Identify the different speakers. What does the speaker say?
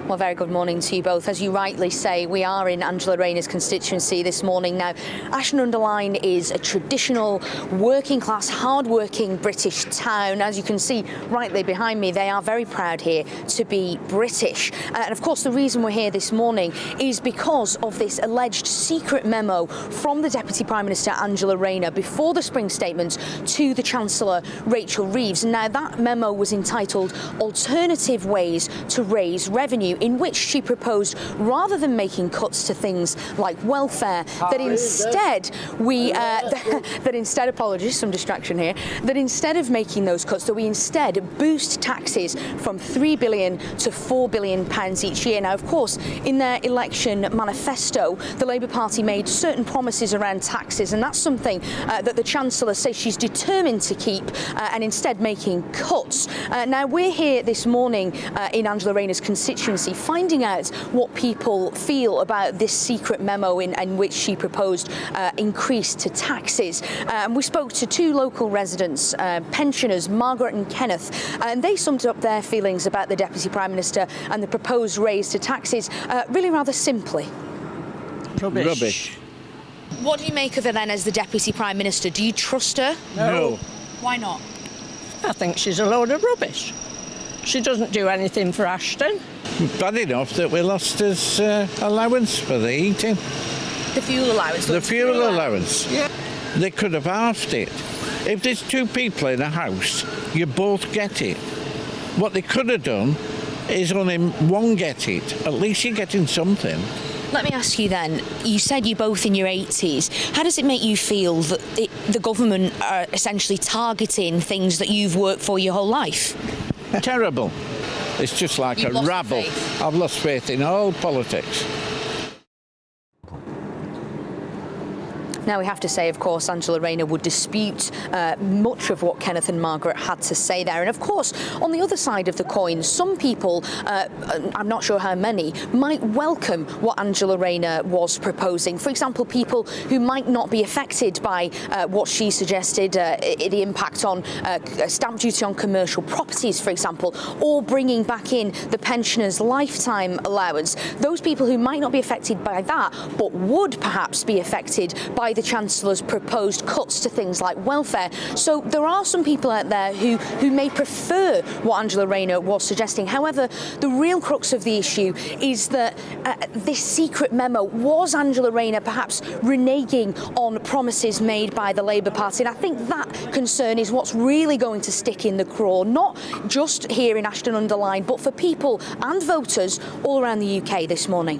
Speaker 1: Well, very good morning to you both. As you rightly say, we are in Angela Rayner's constituency this morning. Now, Ashton-under-Lyne is a traditional working-class, hard-working British town. As you can see rightly behind me, they are very proud here to be British. And of course, the reason we're here this morning is because of this alleged secret memo from the Deputy Prime Minister Angela Rayner before the spring statement to the Chancellor Rachel Reeves. Now, that memo was entitled Alternative Ways to Raise Revenue, in which she proposed, rather than making cuts to things like welfare, that instead apologies, some distraction here, that instead of making those cuts, that we instead boost taxes from £3 billion to £4 billion each year. Now, of course, in their election manifesto, the Labour Party made certain promises around taxes, and that's something that the Chancellor says she's determined to keep, and instead making cuts. Now, we're here this morning in Angela Rayner's constituency, finding out what people feel about this secret memo in which she proposed increase to taxes. We spoke to two local residents, pensioners, Margaret and Kenneth, and they summed up their feelings about the Deputy Prime Minister and the proposed raise to taxes really rather simply.
Speaker 2: Rubbish.
Speaker 1: What do you make of her then as the Deputy Prime Minister? Do you trust her?
Speaker 2: No.
Speaker 1: Why not?
Speaker 3: I think she's a load of rubbish. She doesn't do anything for Ashton.
Speaker 2: Bad enough that we lost his allowance for the heating.
Speaker 1: The fuel allowance?
Speaker 2: The fuel allowance.
Speaker 3: Yeah.
Speaker 2: They could have halved it. If there's two people in a house, you both get it. What they could have done is only one get it. At least you're getting something.
Speaker 1: Let me ask you then, you said you're both in your 80s. How does it make you feel that the government are essentially targeting things that you've worked for your whole life?
Speaker 2: Terrible. It's just like
Speaker 1: You've
Speaker 2: a
Speaker 1: lost
Speaker 2: rabble.
Speaker 1: faith.
Speaker 2: I've lost faith in all politics.
Speaker 1: Now, we have to say, of course, Angela Rayner would dispute much of what Kenneth and Margaret had to say there. And of course, on the other side of the coin, some people, I'm not sure how many, might welcome what Angela Rayner was proposing. For example, people who might not be affected by what she suggested, the impact on stamp duty on commercial properties, for example, or bringing back in the pensioners' lifetime allowance. Those people who might not be affected by that, but would perhaps be affected by the Chancellor's proposed cuts to things like welfare. So there are some people out there who may prefer what Angela Rayner was suggesting. However, the real crux of the issue is that this secret memo was Angela Rayner perhaps reneging on promises made by the Labour Party. And I think that concern is what's really going to stick in the craw, not just here in Ashton-under-Lyne, but for people and voters all around the UK this morning.